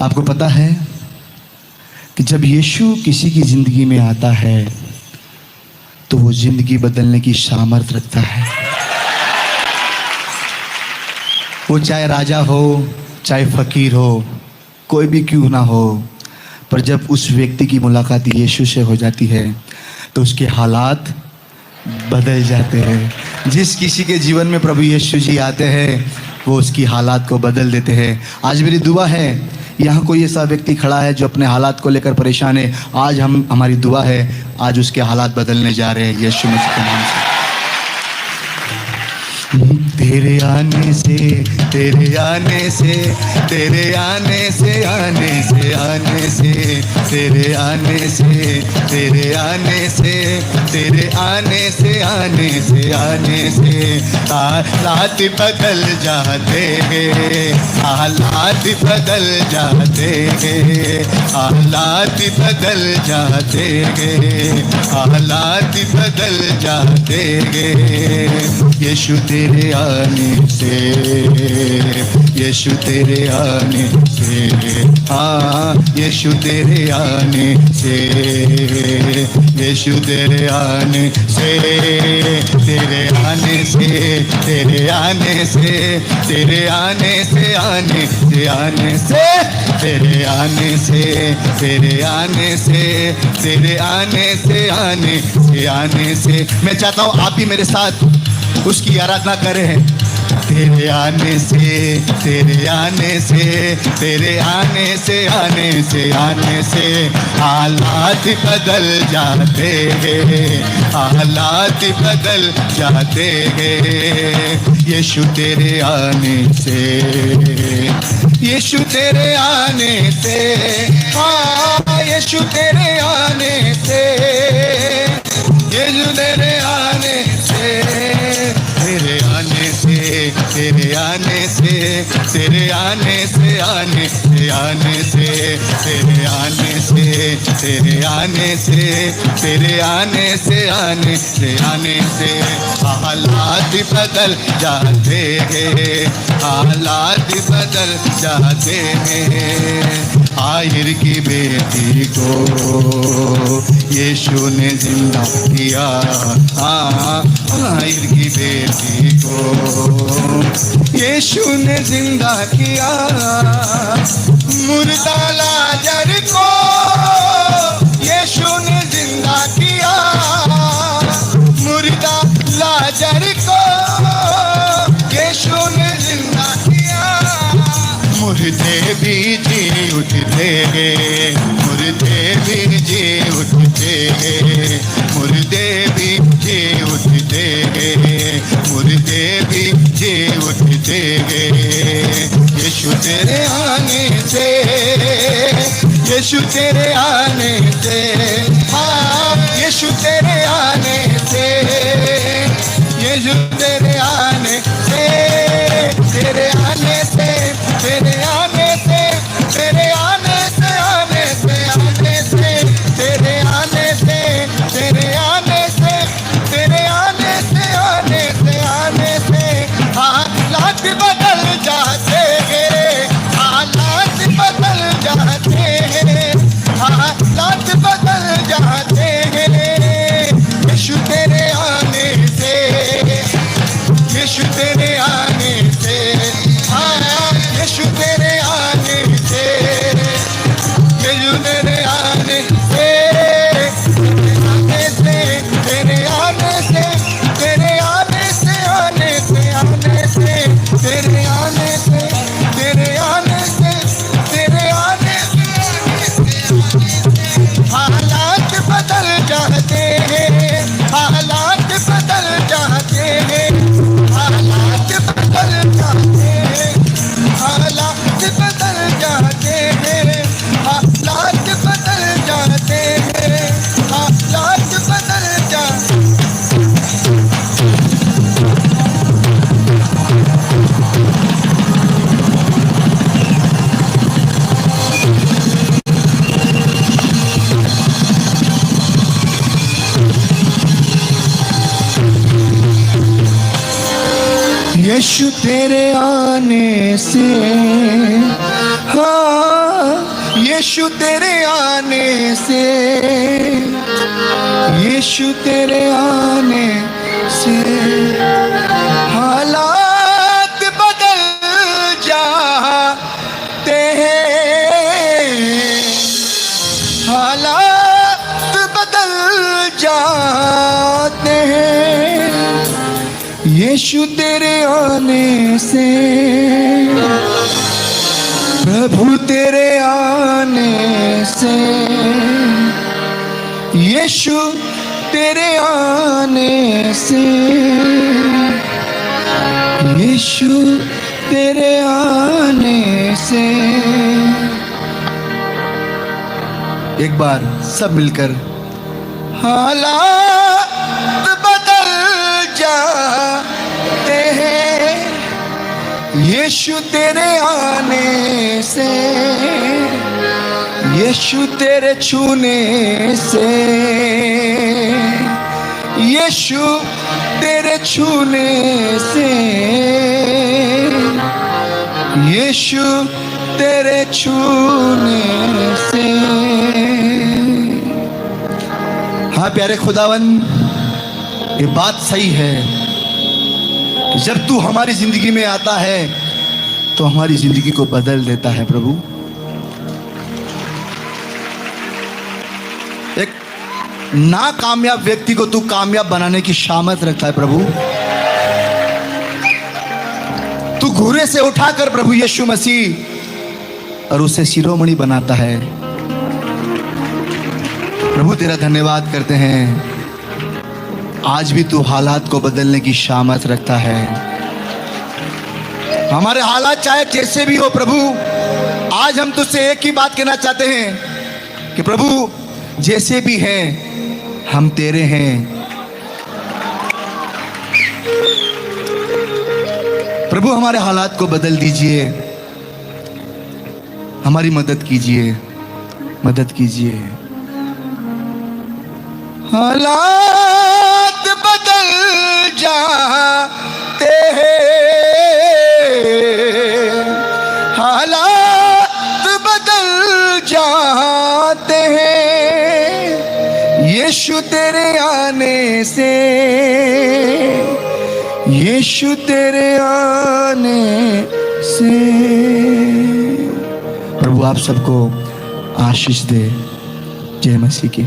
आपको पता है कि जब यीशु किसी की जिंदगी में आता है तो वो जिंदगी बदलने की सामर्थ्य रखता है। वो चाहे राजा हो, चाहे फकीर हो, कोई भी क्यों ना हो, पर जब उस व्यक्ति की मुलाकात यीशु से हो जाती है तो उसके हालात बदल जाते हैं। जिस किसी के जीवन में प्रभु यीशु जी आते हैं वो उसकी हालात को बदल देते हैं। आज मेरी दुआ है, यहाँ कोई ऐसा व्यक्ति खड़ा है जो अपने हालात को लेकर परेशान है, आज हमारी दुआ है, आज उसके हालात बदलने जा रहे हैं यीशु मसीह के नाम से। तेरे आने से, तेरे आने से, तेरे आने से, आने से, आने से, तेरे आने से, तेरे आने से, तेरे आने से, आने से, आने से हालात बदल जाते हैं, हालात बदल जाते हैं, हालात बदल जाते हैं, हालात बदल जाते हैं। यीशु तेरे आने से, यीशु तेरे आने से, हाँ यीशु तेरे आने से, यीशु तेरे आने से, तेरे आने से, तेरे आने से, तेरे आने से, आने से, आने से, तेरे आने से, तेरे आने से, तेरे आने से, आने से, आने से। मैं चाहता हूँ आप भी मेरे साथ उसकी आराधना करें। तेरे आने से, तेरे आने से, तेरे आने से, आने से, आने से हालात बदल जाते हैं, हालात बदल जाते हैं। यीशु तेरे आने से, यीशु तेरे आने से, हाँ यीशु तेरे आने से, यीशु तेरे आने से, तेरे आने से, तेरे आने से, तेरे आने से, आने से, आने से, तेरे आने से, तेरे आने से, तेरे आने से, आने से, आने से हालात बदल जाते हैं, हालात बदल जाते हैं। आहिर की बेटी को यीशु ने जिंदा किया, हाँ आहिर की बेटी को यीशु ने जिंदा किया। मुर्दा लाजर को यीशु ने जिंदा किया, मुर्दा लाजर को यीशु ने जिंदा किया। मुर्दे भी जी उठते हैं, मुर्दे भी जी उठते हैं, मुर्दे भी जी उठते हैं, मुर्दे भी जी उठते हैं। यीशु तेरे आने से, यीशु तेरे आने से, हाँ यीशु तेरे आने से, यीशु तेरे आने से, तेरे आने से, तेरे आने से, तेरे आने से, आने से, आने से, तेरे आने से, तेरे आने से, तेरे आने से, आने से, आने से हालात बदल जाते हैं, हालात बदल जाते हैं, हालात बदल जाते हैं। यीशु तेरे आने से, यीशु तेरे आने से, हाँ यीशु तेरे आने से, यीशु तेरे आने से, तेरे आने से, तेरे आने से, आने से, आने से, तेरे आने से, तेरे आने से, तेरे आने से हालात बदल जाते हैं, हालात बदल जाते हैं, हालात बदल जाते हैं, हालात बदल जाते हैं, हालात बदल जाते हैं, हालात बदल जाते हैं। यीशु तेरे आने से, हाँ यीशु तेरे आने से, यीशु तेरे आने से हालात बदल जाते हैं, हालात बदल जाते हैं यीशु तेरे आने से, प्रभु तेरे आने से, यीशु तेरे आने से, यीशु तेरे आने से। एक बार सब मिलकर हालात बदल जाते हैं यीशु तेरे आने से, यीशु तेरे छूने से, यीशु तेरे छूने से, यीशु तेरे छूने से। हाँ प्यारे खुदावन, ये बात सही है कि जब तू हमारी जिंदगी में आता है तो हमारी जिंदगी को बदल देता है प्रभु। एक नाकामयाब व्यक्ति को तू कामयाब बनाने की सामर्थ रखता है प्रभु। तू घूरे से उठाकर प्रभु यीशु मसीह और उसे शिरोमणि बनाता है। प्रभु तेरा धन्यवाद करते हैं, आज भी तू हालात को बदलने की सामर्थ रखता है। हमारे हालात चाहे जैसे भी हो प्रभु, आज हम तुझसे एक ही बात कहना चाहते हैं कि प्रभु जैसे भी हैं हम तेरे हैं। प्रभु हमारे हालात को बदल दीजिए, हमारी मदद कीजिए, मदद कीजिए। हालात बदल जाते हैं, हालात बदल जाते हैं यीशु तेरे आने से, यीशु तेरे आने से। प्रभु आप सबको आशीष दे। जय मसीह की।